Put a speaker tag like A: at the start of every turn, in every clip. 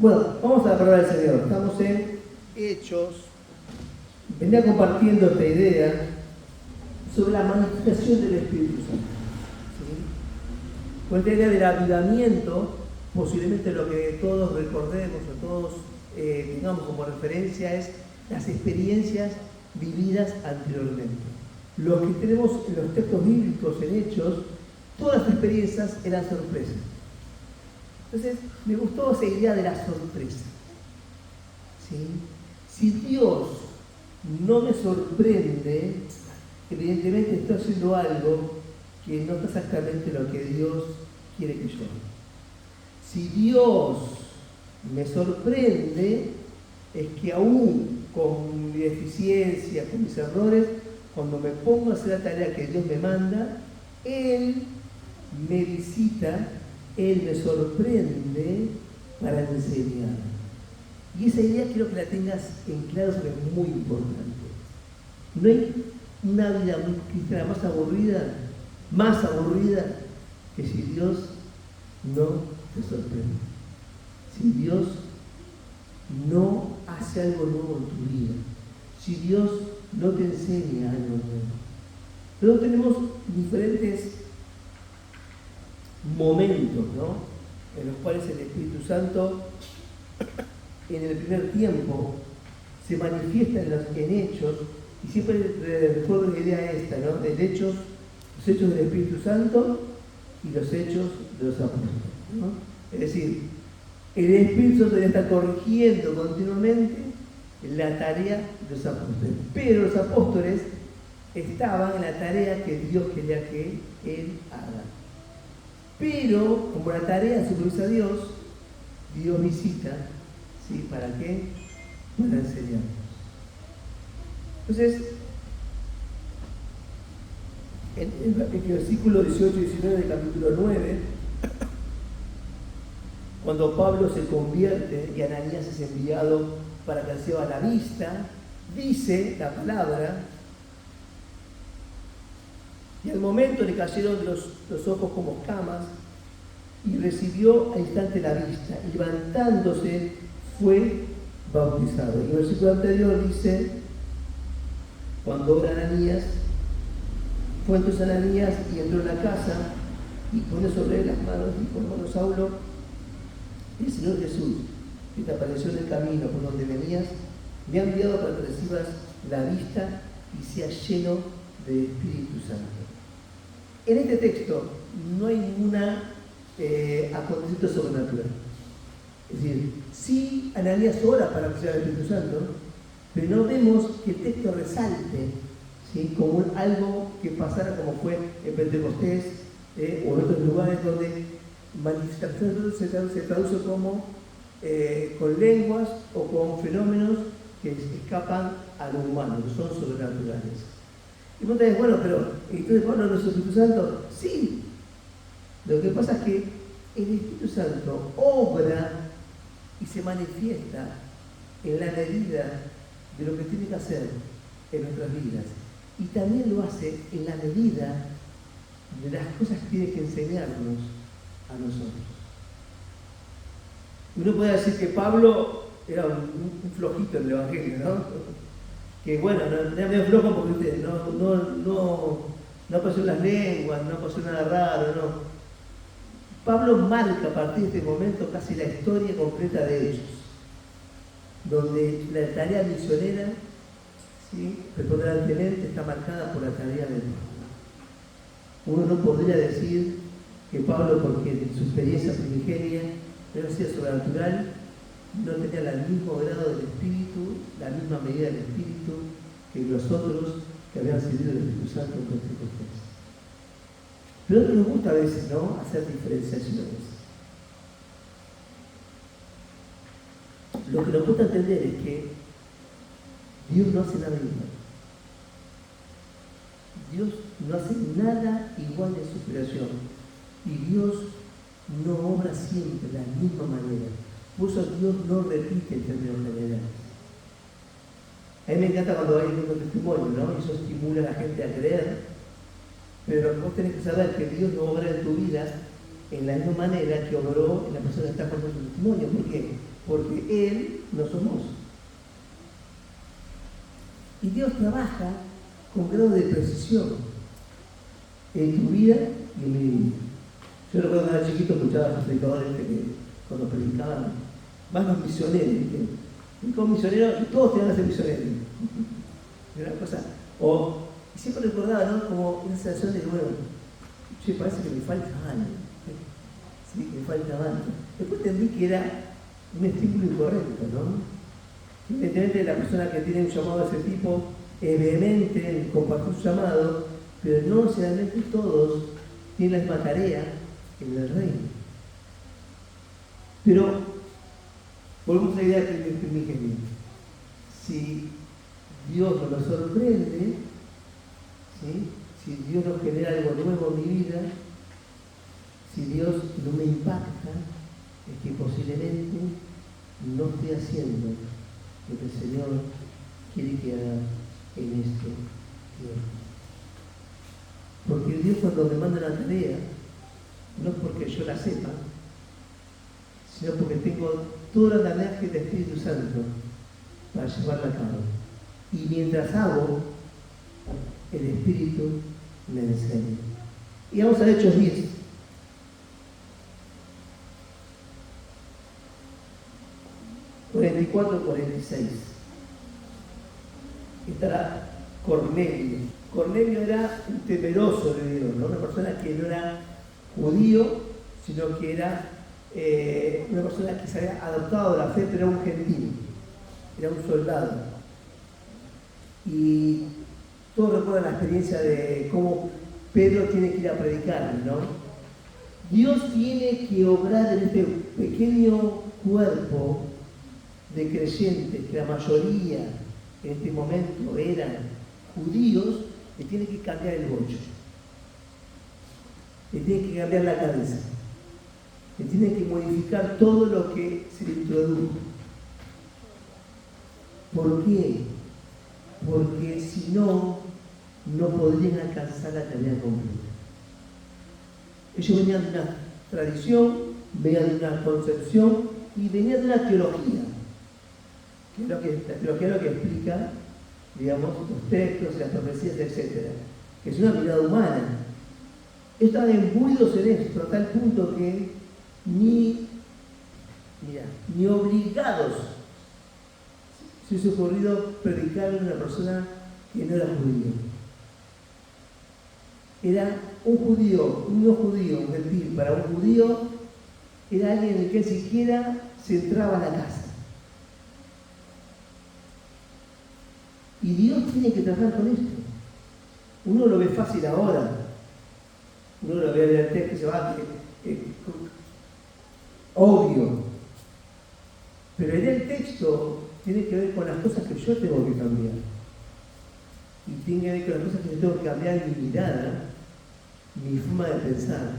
A: Bueno, vamos a la palabra del Señor. Estamos en Hechos. Venía compartiendo esta idea sobre la manifestación del Espíritu Santo. ¿Sí? Con esta idea del avivamiento, posiblemente lo que todos recordemos o todos tengamos como referencia es las experiencias vividas anteriormente. Lo que tenemos en los textos bíblicos, en Hechos, todas las experiencias eran sorpresas. Entonces, me gustó esa idea de la sorpresa. ¿Sí? Si Dios no me sorprende, evidentemente estoy haciendo algo que no es exactamente lo que Dios quiere que yo haga. Si Dios me sorprende, es que aún con mi deficiencia, con mis errores, cuando me pongo a hacer la tarea que Dios me manda, Él me visita, Él me sorprende para enseñar. Y esa idea quiero que la tengas en claro porque es muy importante. No hay una vida muy cristiana más aburrida, que si Dios no te sorprende. Si Dios no hace algo nuevo en tu vida. Si Dios no te enseña algo nuevo. Pero tenemos diferentes momentos, ¿no?, en los cuales el Espíritu Santo en el primer tiempo se manifiesta en Hechos, y siempre recuerdo la idea esta, ¿no?, los hechos del Espíritu Santo y los hechos de los apóstoles, ¿no? Es decir, el Espíritu Santo ya está corrigiendo continuamente la tarea de los apóstoles, pero los apóstoles estaban en la tarea que Dios quería que Él haga. Pero, como la tarea supervisa a Dios, Dios visita, ¿sí? ¿Para qué? Para enseñarnos. Entonces, en el versículo 18 y 19 del capítulo 9, cuando Pablo se convierte y Ananías es enviado para que reciba la vista, dice la palabra: y al momento le cayeron los ojos como escamas, y recibió al instante la vista, y levantándose fue bautizado. Y el versículo anterior dice: cuando ora Ananías, fue entonces Ananías y entró en la casa, y pone sobre él las manos, y dijo: hermano Saulo, el Señor Jesús, que te apareció en el camino por donde venías, me ha enviado para que recibas la vista y seas lleno del Espíritu Santo. En este texto no hay ninguna acontecimiento sobrenatural. Es decir, sí, Ananías ora para recibir el Espíritu Santo, pero no vemos que el texto resalte, ¿sí?, como algo que pasara como fue en Pentecostés o en otros lugares donde manifestación se traduce como con lenguas o con fenómenos que escapan a lo humano, que son sobrenaturales. Y vos te dices: bueno, pero entonces Pablo no es el Espíritu Santo. Sí, lo que pasa es que el Espíritu Santo obra y se manifiesta en la medida de lo que tiene que hacer en nuestras vidas, y también lo hace en la medida de las cosas que tiene que enseñarnos a nosotros. Uno puede decir que Pablo era un flojito en el Evangelio, ¿no? Que bueno, era medio flojo porque no pasó las lenguas, no pasó nada raro, no. Pablo marca a partir de este momento casi la historia completa de ellos, donde la tarea misionera, ¿sí?, preponderantemente está marcada por la tarea de Pablo. Uno no podría decir que Pablo, porque su experiencia primigenia no había sido sobrenatural, no tenía el mismo grado del Espíritu, la misma medida del Espíritu que los otros que habían recibido el Espíritu Santo en Pentecostés. Pero a nosotros nos gusta a veces, ¿no?, hacer diferenciaciones. Lo que nos gusta entender es que Dios no hace nada igual. Dios no hace nada igual en su creación. Y Dios no obra siempre de la misma manera. Por eso Dios no repite en términos generales. A mí me encanta cuando hay un testimonio, ¿no? Eso estimula a la gente a creer. Pero vos tenés que saber que Dios no obra en tu vida en la misma manera que obró en la persona que está contando su testimonio. ¿Por qué? porque Él no somos. Y Dios trabaja con grado de precisión en tu vida y en mi vida. Yo recuerdo cuando era chiquito escuchaba a los predicadores que cuando predicaban, más los misioneros, y como misioneros, y todos tenían que ser misioneros. Era una cosa, y siempre recordaba, ¿no? Como una sensación de, bueno, che, parece que me falta algo. Sí, que me falta algo. Después entendí que era un estímulo incorrecto, ¿no? Evidentemente la persona que tiene un llamado de ese tipo es vehemente en compartir su llamado, pero no necesariamente todos tienen la misma tarea en el reino. Pero volvemos a la idea del primigenio. Si Dios nos lo sorprende, ¿sí? Si Dios nos genera algo nuevo en mi vida, si Dios no me impacta, es que posiblemente no estoy haciendo lo que el Señor quiere que haga en este tiempo. Porque Dios cuando me manda una tarea, no es porque yo la sepa, sino porque tengo toda la andamiaje del Espíritu Santo para llevarla a cabo. Y mientras hago, el Espíritu me enseña. Y vamos a Hechos 10. (44-46). Estará Cornelio. Cornelio era un temeroso de Dios, ¿no? Una persona que no era judío, sino que era una persona que se había adoptado de la fe, pero era un gentil, era un soldado. Y todos recuerdan la experiencia de cómo Pedro tiene que ir a predicar, ¿no? Dios tiene que obrar en este pequeño cuerpo de creyentes, que la mayoría en este momento eran judíos, le tiene que cambiar el bocho, le tiene que cambiar la cabeza, le tiene que modificar todo lo que se le introdujo. ¿Por qué? Porque si no, no podrían alcanzar la tarea completa. Ellos venían de una tradición, venían de una concepción y venían de una teología. La teología es lo que explica, digamos, los textos, las profecías, etc. Que es una mirada humana. Estaban imbuidos en esto a tal punto que ni obligados se hubiese ocurrido predicarle a una persona que no era judío. Era un judío, un no judío, un gentil. Para un judío era alguien en el que él siquiera se entraba a la casa. Y Dios tiene que trabajar con esto. Uno lo ve fácil ahora. Uno lo ve en el texto que se va, obvio. Pero en el texto tiene que ver con las cosas que yo tengo que cambiar. Y tiene que ver con las cosas que yo tengo que cambiar en mi mirada, mi forma de pensar.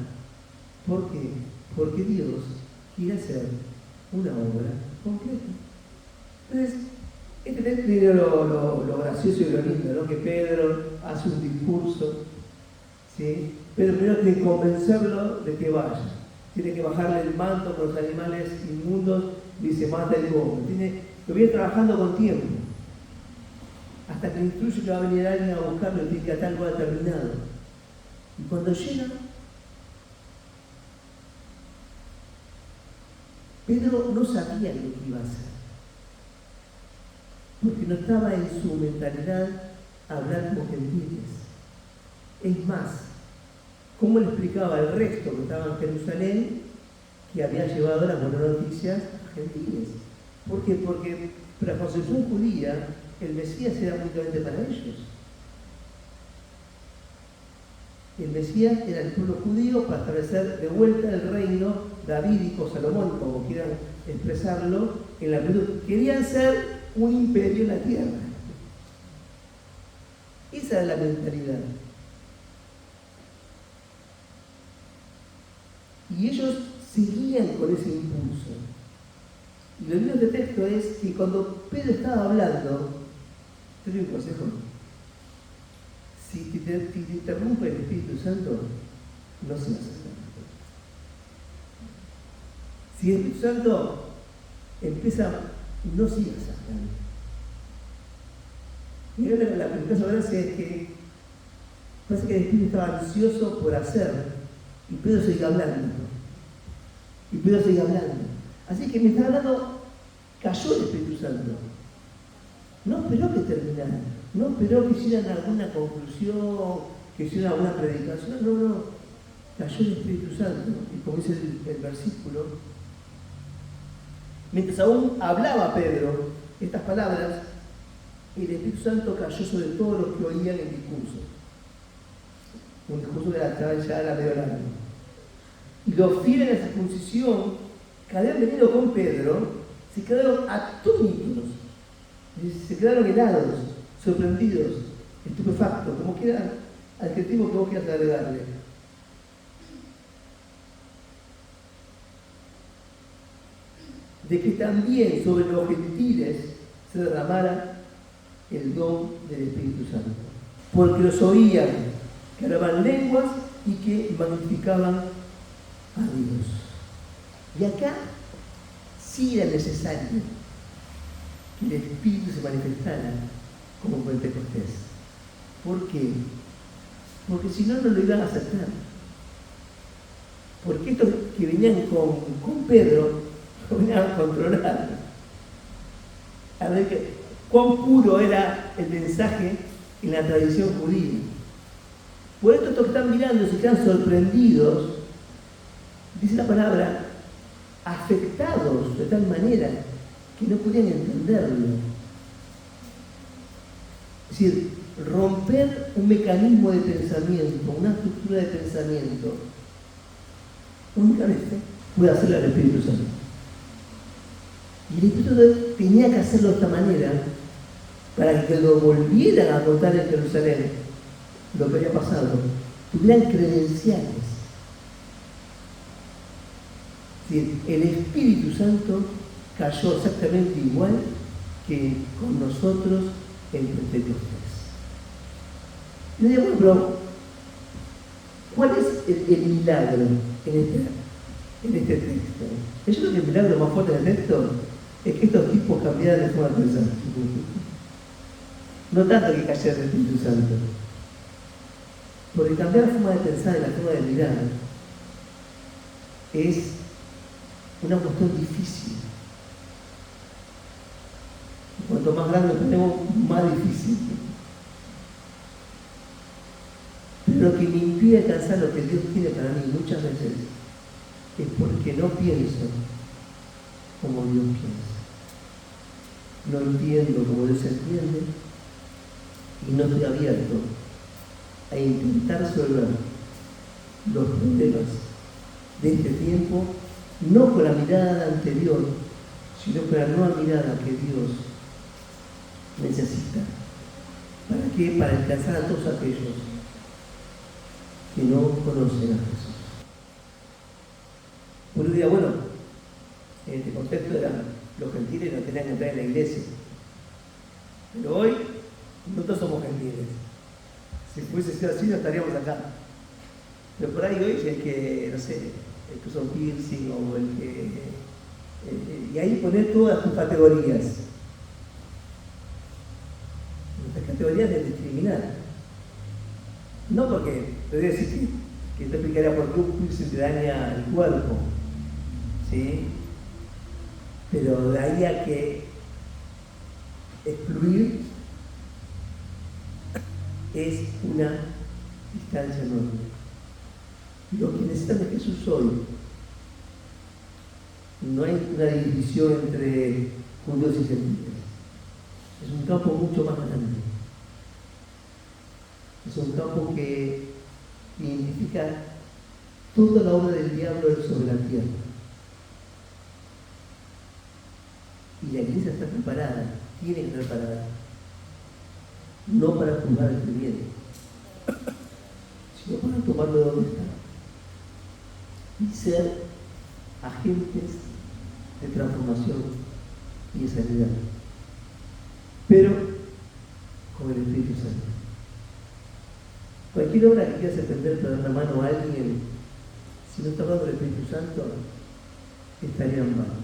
A: ¿Por qué? Porque Dios quiere hacer una obra completa. Entonces, este texto tiene lo gracioso y lo lindo, ¿no? Que Pedro hace un discurso, ¿sí? Pero primero tiene que convencerlo de que vaya. Tiene que bajarle el manto con los animales inmundos y dice, mata el hombre. Lo viene trabajando con tiempo. Hasta que instruye que va a venir alguien a buscarlo y tiene que atar algo determinado. Y cuando llega, Pedro no sabía lo que iba a hacer. Porque no estaba en su mentalidad hablar como gentiles. Es más, ¿cómo le explicaba al resto que estaba en Jerusalén que había llevado las buenas noticias a gentiles? ¿Por qué? Porque para la concepción judía, el Mesías era únicamente para ellos. El Mesías era el pueblo judío para establecer de vuelta el reino davídico, salomónico, como quieran expresarlo, en la plenitud. Querían ser un imperio en la tierra. Esa es la mentalidad. Y ellos seguían con ese impulso. Y lo lindo de este texto es que cuando Pedro estaba hablando, te doy un consejo. Si te interrumpe el Espíritu Santo, no se va a hacer. Si el Espíritu Santo empieza, no sigas hablando. Y ahora la primera gracia es que parece que el Espíritu estaba ansioso por hacer, y Pedro sigue hablando. Y Pedro sigue hablando. Así que mientras hablando, cayó el Espíritu Santo. No esperó que terminara, no esperó que hicieran alguna conclusión, que hicieran alguna predicación, no. Cayó el Espíritu Santo, y como dice el versículo, mientras aún hablaba Pedro estas palabras, el Espíritu Santo cayó sobre todos los que oían el discurso. Un discurso que ya era medio largo. Y los fieles de la circuncisión, que habían venido con Pedro, se quedaron atónitos, se quedaron helados, sorprendidos, estupefactos, como quiera, adjetivo que vos quieras agregarle. De que también sobre los gentiles se derramara el don del Espíritu Santo, porque los oían que hablaban lenguas y que magnificaban a Dios. Y acá sí era necesario que el Espíritu se manifestara como en Pentecostés. ¿Por qué? Porque si no, no lo iban a aceptar. Porque estos que venían con Pedro, lo venían a controlar. A ver cuán puro era el mensaje en la tradición judía. Por esto estos que están mirando se quedan sorprendidos, dice la palabra, afectados de tal manera que no podían entenderlo. Es decir, romper un mecanismo de pensamiento, una estructura de pensamiento, únicamente puede hacerlo el Espíritu Santo. Y el Espíritu Santo tenía que hacerlo de esta manera para que cuando volvieran a contar en Jerusalén lo que había pasado, tuvieran credenciales. Es decir, el Espíritu Santo cayó exactamente igual que con nosotros en Pentecostés. Y yo digo, bueno, pero ¿cuál es el milagro en este texto? Yo creo que el milagro más fuerte del texto es que estos tipos cambiaran de forma de pensar. No tanto que cayera el Espíritu Santo. Porque cambiar la forma de pensar y la forma de mirar es una cuestión difícil. Cuanto más grande tenemos, más difícil. Pero lo que me impide alcanzar lo que Dios tiene para mí muchas veces es porque no pienso como Dios piensa. No entiendo como Dios entiende y no estoy abierto a intentar resolver los problemas de este tiempo, no con la mirada anterior, sino con la nueva mirada que Dios necesita. ¿Para qué? Para alcanzar a todos aquellos que no conocen a Jesús. Por un día, bueno, en este contexto los gentiles no tenían que entrar en la iglesia. Pero hoy, nosotros somos gentiles. Si fuese sido así, no estaríamos acá. Pero por ahí hoy, el que, no sé, el que usa un piercing o el que... y ahí poner todas tus categorías. Las categorías de discriminar. No porque, te voy a decir que te explicaría por qué un piercing te daña el cuerpo. ¿Sí? Pero de ahí a que excluir es una distancia enorme. Lo que necesitan de Jesús hoy, no hay una división entre judíos y gentiles. Es un campo mucho más grande. Es un campo que identifica toda la obra del diablo sobre la tierra. Y la iglesia está preparada, tiene que estar preparada, no para juzgar el que viene, sino para tomarlo de donde está y ser agentes de transformación y de sanidad, pero con el Espíritu Santo. Cualquier obra que quieras emprender para dar una mano a alguien, si no está hablando del Espíritu Santo, estaría en vano.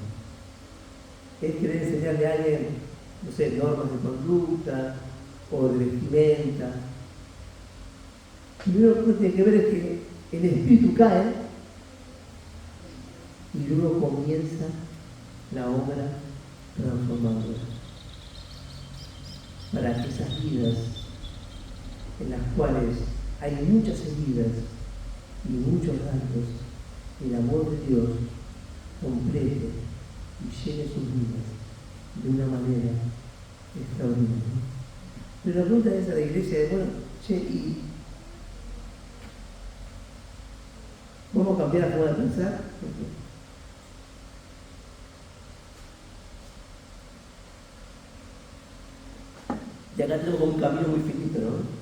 A: es querer enseñarle a alguien, no sé, normas de conducta o de vestimenta. Primero lo que tiene que ver es que el espíritu cae y luego comienza la obra transformadora. Para que esas vidas en las cuales hay muchas heridas y muchos daños, el amor de Dios complete y llene sus vidas de una manera extraordinaria. Pero la pregunta es a la iglesia de, bueno, ¿y vamos a cambiar la forma de pensar? Y acá tenemos un camino muy finito, ¿no?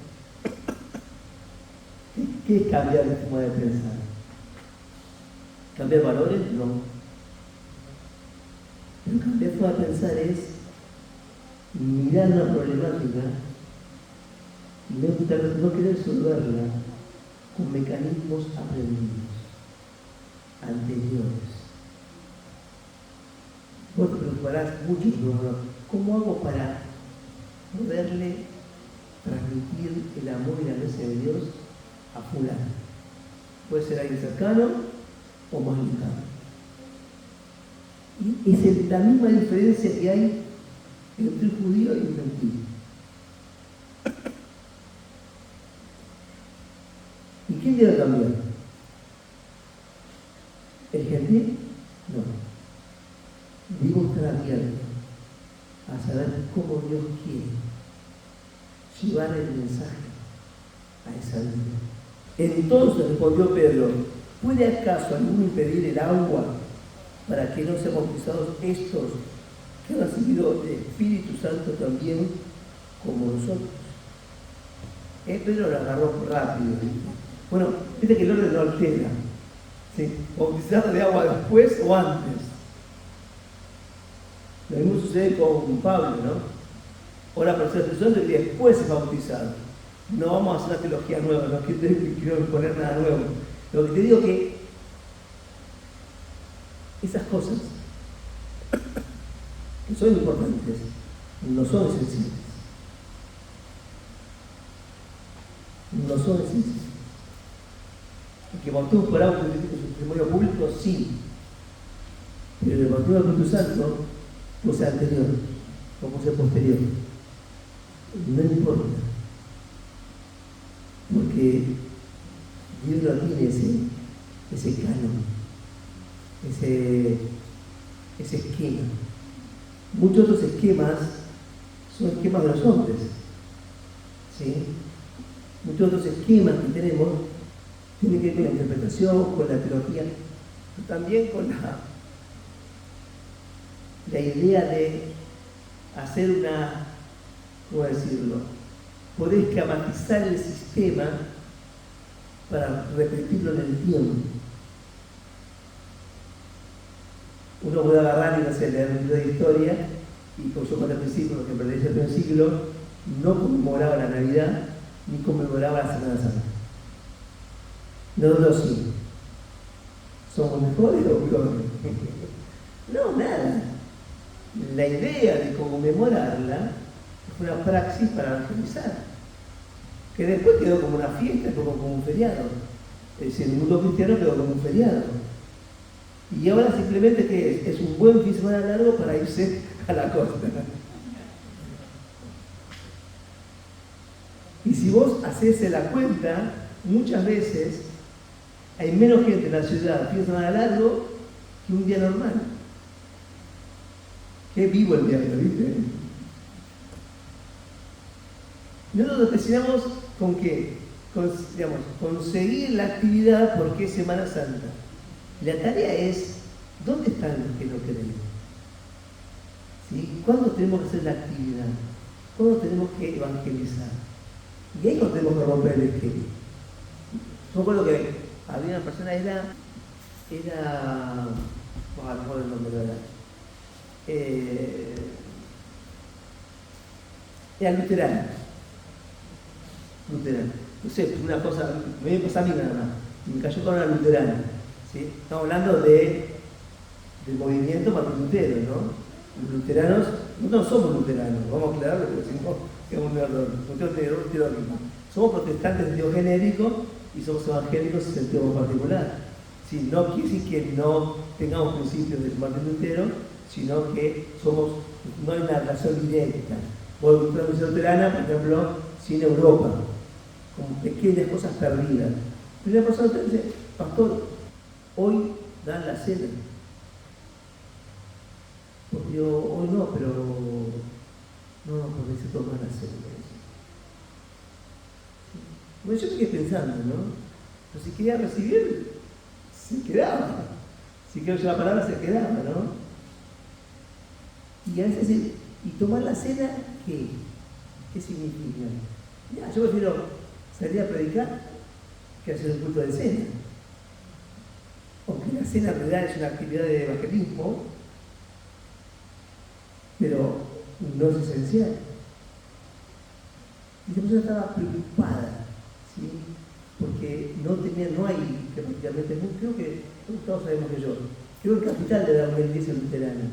A: ¿Qué es cambiar la forma de pensar? ¿Cambiar valores? No. Pero cambiar forma de pensar es mirar una problemática y no querer resolverla con mecanismos aprendidos, anteriores. Vos te preocuparás mucho, ¿cómo hago para poderle transmitir el amor y la gracia de Dios a fulano? Puede ser alguien cercano o más lejano. Y es la misma diferencia que hay entre un judío y un gentil. ¿Y quién debe cambiar? ¿El gentil? No. Debo estar abierto a saber cómo Dios quiere llevar el mensaje a esa vida. Entonces respondió Pedro: ¿puede acaso alguno impedir el agua para que no sean bautizados estos que han recibido el Espíritu Santo también como nosotros? Pedro lo agarró rápido, ¿viste? Bueno, viste que el orden no altera, ¿sí? Bautizar de agua después o antes. Lo mismo sucede con Pablo, ¿no? Ahora para ser Santo y después es bautizado. No vamos a hacer una teología nueva, no quiero poner nada nuevo. Lo que te digo que esas cosas que son importantes no son esenciales. No son esenciales. El que bautizó por agua en su testimonio público, sí. Pero el bautismo del Espíritu Santo puede ser anterior o puede ser posterior. No importa. Porque Dios no tiene ese canon, ese esquema. Muchos otros esquemas son esquemas de los hombres, ¿sí? Muchos otros esquemas que tenemos tienen que ver con la interpretación, con la teología, pero también con la idea de hacer ¿cómo decirlo? Poder esquematizar el sistema para repetirlo en el tiempo. Uno puede agarrar y no sé, leer un libro de historia y como yo conté al principio, porque pertenece al primer siglo, no conmemoraba la Navidad ni conmemoraba la Semana Santa. Nosotros sí. ¿Somos mejores o peores? No, nada. La idea de conmemorarla fue una praxis para evangelizar, que después quedó como una fiesta, quedó como un feriado. Es decir, el mundo cristiano quedó como un feriado. Y ahora simplemente, ¿qué es? Es un buen fin de semana largo para irse a la costa. Y si vos haces la cuenta, muchas veces hay menos gente en la ciudad fin de semana largo que un día normal. Qué vivo el día, ¿viste? Nosotros precisamos con qué, conseguir la actividad porque es Semana Santa. La tarea es, ¿dónde están los que no creen? ¿Sí? ¿Cuándo tenemos que hacer la actividad? ¿Cuándo tenemos que evangelizar? Y ahí no tenemos que romper el esquema. Yo recuerdo que había una persona, era mejor el nombre, ¿verdad? Era luterana. No sé, una cosa, me pasó a mí nada más. Y me cayó con una luterana. ¿Sí? Estamos hablando del movimiento Martín Lutero, ¿no? Los luteranos no somos luteranos, vamos a aclararlo porque si no es un error. Somos protestantes en sentido genérico y somos evangélicos en sentido más particular. Sí, no quiere decir que no tengamos principios de Martín Lutero, sino que no hay una relación directa. Por la Misión Luterana, por ejemplo, sin Europa, como pequeñas cosas perdidas. Pero una persona dice, pastor, hoy dan la cena. Pues yo, hoy no, pero no, porque se toma la cena. Bueno, yo me quedé pensando, ¿no? Pero si quería recibir, se quedaba. Si quiero llevar la palabra, se quedaba, ¿no? Y a veces, ¿y tomar la cena qué? ¿Qué significa? Ya, yo prefiero salir a predicar que hacer un culto de cena. Aunque la cena en realidad es una actividad de evangelismo, pero no es esencial. Y la persona estaba preocupada, ¿sí? Porque no hay, que prácticamente, creo que todos sabemos que creo que Capital le da una iglesia luterana,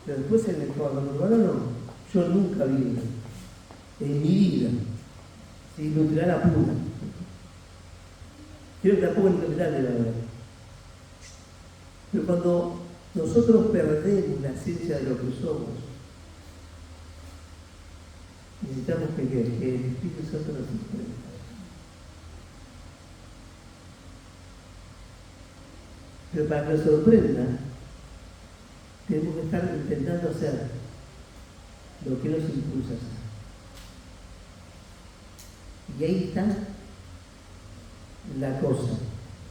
A: pero después en el Córdoba urbano no, yo nunca vi en mi vida, ¿sí? Luterana pura. Creo que tampoco en Capital le da una. Pero cuando nosotros perdemos la esencia de lo que somos, necesitamos que el Espíritu Santo nos inspire. Pero para que nos sorprenda, tenemos que estar intentando hacer lo que nos impulsa a hacer. Y ahí está la cosa.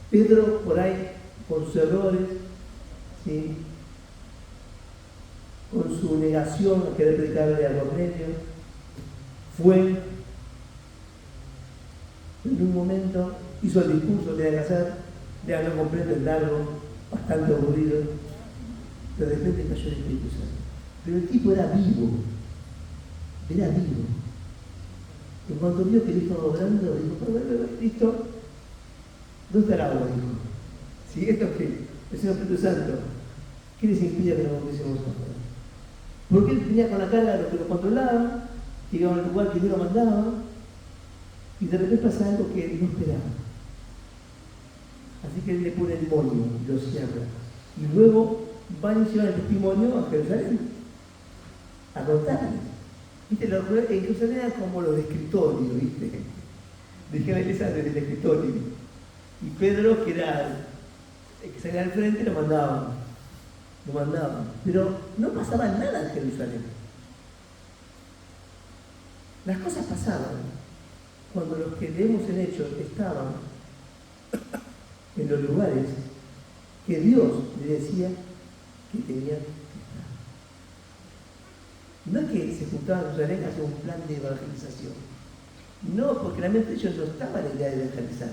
A: Pedro, por ahí, con sus errores, ¿sí? Con su negación a querer predicarle a Cornelio, fue, en un momento, hizo el discurso que tenía que hacer. Ya no completo, es largo, bastante aburrido, pero de repente cayó el Espíritu Santo. Pero el tipo era vivo. En cuanto vio que él estaba obrando, dijo, listo, ¿dónde está el agua? Dijo, si esto es que es el Espíritu Santo, ¿qué les impide que nos bauticemos ahora? Porque él tenía con la cara a los que lo controlaban, llegaban al lugar que Dios lo mandaba, y de repente pasa algo que no esperaba. Así que él le pone el moño y lo cierra. Y luego van y llevan el testimonio a Jerusalén, a contarles. ¿Viste? En Jerusalén era como los de escritorio, ¿viste? Dijeron esa del escritorio. Y Pedro, que era el que salía al frente, lo mandaban. Pero no pasaba nada en Jerusalén. Las cosas pasaban cuando los que leemos en Hechos estaban en los lugares que Dios le decía que tenían que estar. No es que se juntaban en Jerusalén a hacer un plan de evangelización. No, porque realmente ellos no estaban en la idea de evangelizar.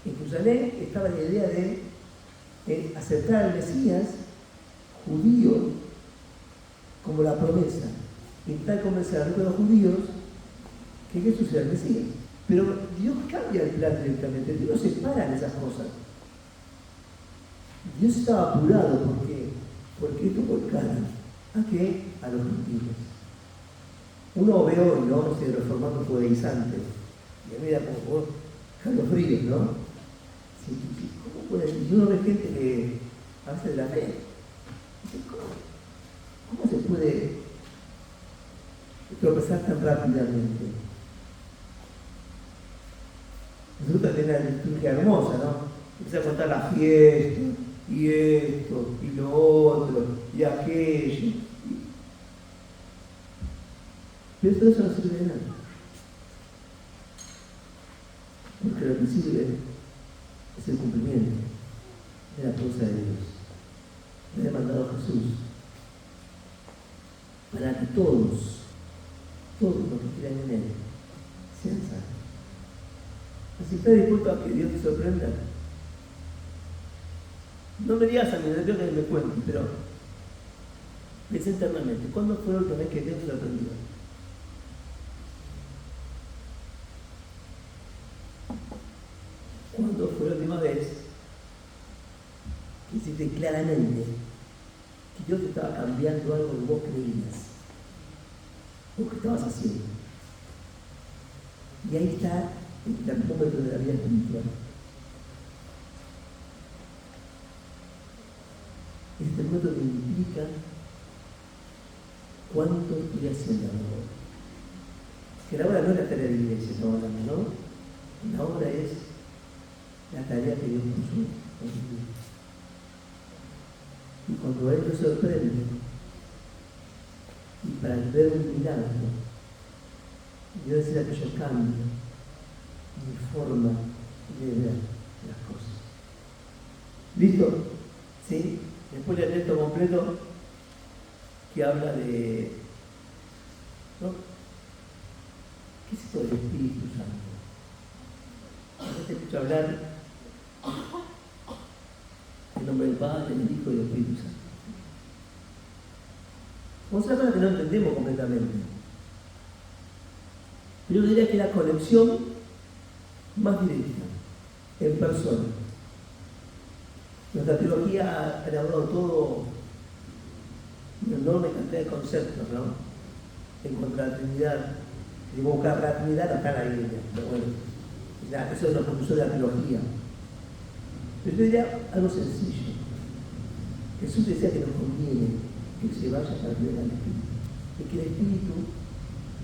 A: En Jerusalén estaba la idea de aceptar al Mesías judío como la promesa. Intentar convencer a los judíos que Jesús era el Mesías. Pero Dios cambia el plan directamente, Dios no separa esas cosas. Dios estaba apurado, ¿por qué? Porque esto volcara a qué? A los gentiles. Uno ve hoy, ¿no? No sé, los formatos judaizantes. Y a mí da como escalofríos, ¿no? Sí, ¿cómo puede? Y uno ve gente que hace de la fe. ¿Cómo se puede tropezar tan rápidamente? Nosotros tenemos una liturgia hermosa, ¿no? Empieza a contar la fiesta, y esto, y lo otro, y aquello. Pero eso no sirve de nada. Porque lo que sirve es el cumplimiento de la promesa de Dios. Le ha mandado a Jesús para que todos los que crean en Él, sean salvos. Si estás dispuesto a que Dios te sorprenda, no me digas a mí, no quiero que me cuentes, pero piensa internamente, ¿cuándo fue la última vez que Dios te sorprendió? ¿Cuándo fue la última vez que hiciste claramente que Dios estaba cambiando algo que vos creías, vos que estabas haciendo. Y ahí está el termómetro de la vida espiritual. El termómetro que implica cuánto estoy haciendo ahora. Que la obra no es la tarea de la iglesia, ¿no? La obra es la tarea que Dios puso en mí. Y cuando Él te sorprende, y para ver un milagro, yo decía que yo cambio mi forma de ver las cosas. ¿Listo? ¿Sí? Después del texto completo que habla de, ¿no? ¿Qué es esto del Espíritu Santo? Yo te escucho hablar en nombre del Padre, del Hijo y del Espíritu Santo. Vamos a hablar que no entendemos completamente. Pero yo diría que la conexión más directa, en persona. Nuestra teología ha elaborado todo una enorme cantidad de conceptos, ¿no? En cuanto a la Trinidad. Y buscar la Trinidad no está en la Biblia, pero bueno, eso es lo que puso de la teología. Pero yo diría algo sencillo. Jesús decía que nos conviene que se vaya para que venga el Espíritu. Y que el Espíritu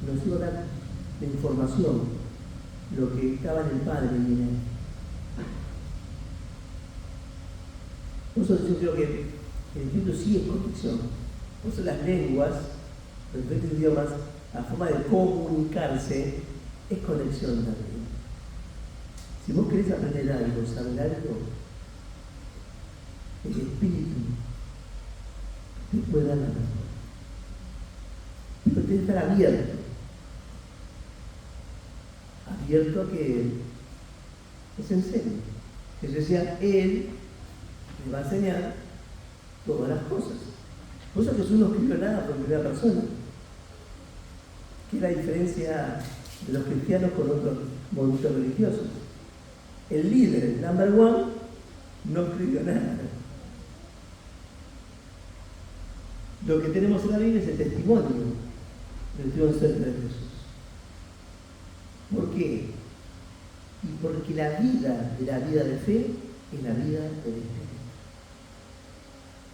A: nos iba a dar la información, lo que estaba en el Padre y en Él. Por eso yo creo que el Espíritu sí es conexión. Por eso las lenguas, los diferentes idiomas, la forma de comunicarse es conexión también. Si vos querés aprender algo, saber algo, el Espíritu te puede dar la razón. Pero tienes que estar abierto. Abierto a que se enseñe. Que decía, Él le va a enseñar todas las cosas. Por eso Jesús no escribió nada por primera persona. ¿Qué es la diferencia de los cristianos con otros movimientos religiosos? El líder, el number one, no escribió nada. Lo que tenemos en la Biblia es el testimonio del triunfo de Jesús. ¿Por qué? Y porque la vida de fe es la vida del Espíritu.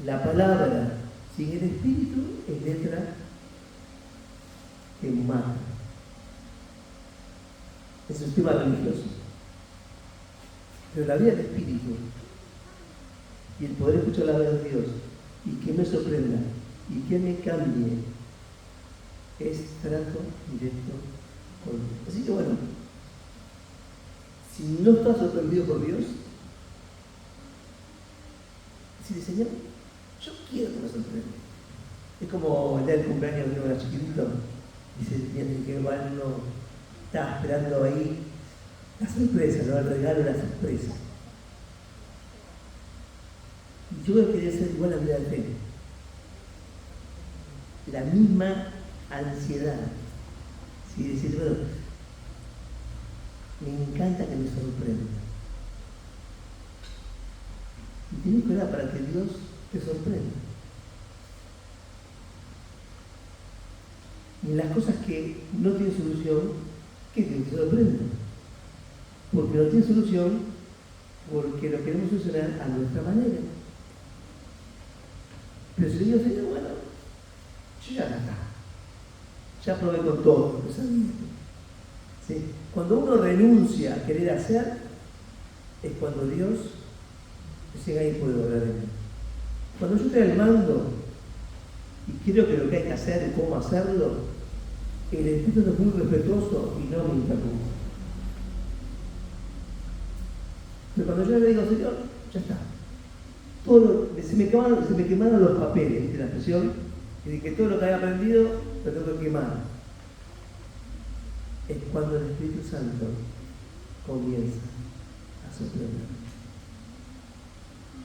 A: La palabra sin el Espíritu es letra que mata. Es un tema religioso. Pero la vida del Espíritu y el poder escuchar la voz de Dios y que me sorprenda y que me cambie es trato directo con Dios. Así que bueno, si no estás sorprendido por Dios, decirle, Señor, yo quiero que me sorprenda. Es como el día del cumpleaños de uno era chiquitito, dice, tiene que uno estaba esperando ahí la sorpresa, ¿no? El regalo de la sorpresa. Y yo quería ser igual a la vida de fe. La misma ansiedad. ¿Sí? Decir, bueno, me encanta que me sorprenda. Y tienes que orar para que Dios te sorprenda. Y en las cosas que no tienen solución, que Dios te sorprenda. Porque no tiene solución, porque lo queremos solucionar a nuestra manera. Pero si Dios dice, bueno, yo ya está. Ya probé con todo lo que sabía. ¿Sí? Cuando uno renuncia a querer hacer, es cuando Dios dice, ahí puedo hablar de mí. Cuando yo estoy al mando y creo que lo que hay que hacer y cómo hacerlo, el Espíritu es muy respetuoso y no me interrumpe. Pero cuando yo le digo, Señor, ya está. Se me quemaron los papeles, ¿viste la expresión? Y de que todo lo que había aprendido lo tengo que quemar. Es cuando el Espíritu Santo comienza a sorprender.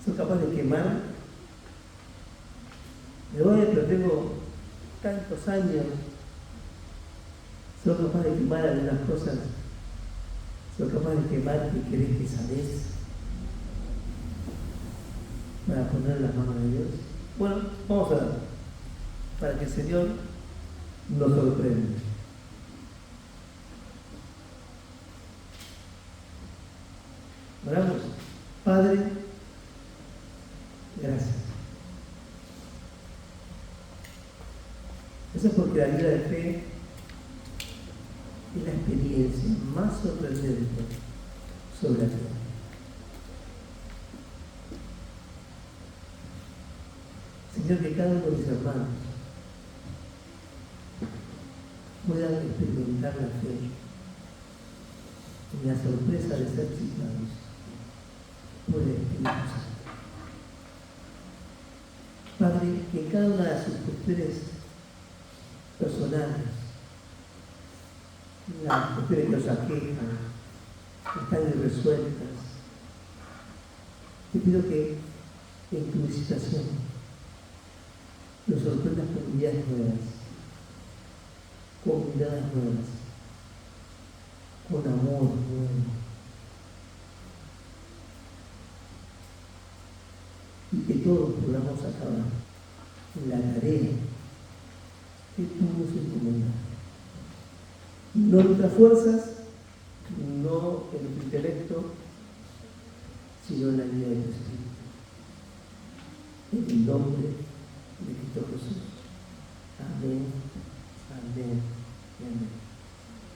A: Soy capaz de quemar. Me voy, pero tengo tantos años. Soy capaz de quemar algunas cosas. Soy capaz de quemar que querés que sabés para poner en las manos de Dios. Bueno, vamos a ver, para que el Señor nos sorprenda. Oramos. Padre, gracias. Eso es porque la vida de fe es la experiencia más sorprendente sobre la tierra. Señor, que cada uno de mis hermanos puedan experimentar la fe y la sorpresa de ser visitados por el Espíritu Santo. Padre, que cada una de sus cuestiones personales, las cuestiones que los aquejan, que están irresueltas, te pido que en tu visitación nos sorprendas con ideas nuevas, con miradas nuevas, con amor nuevo. Y que todos podamos acabar en la tarea que tú nos encomendas. No en nuestras fuerzas, no en nuestro intelecto, sino en la guía de tu Espíritu. En el nombre de Cristo Jesús. Amén, amén y amén.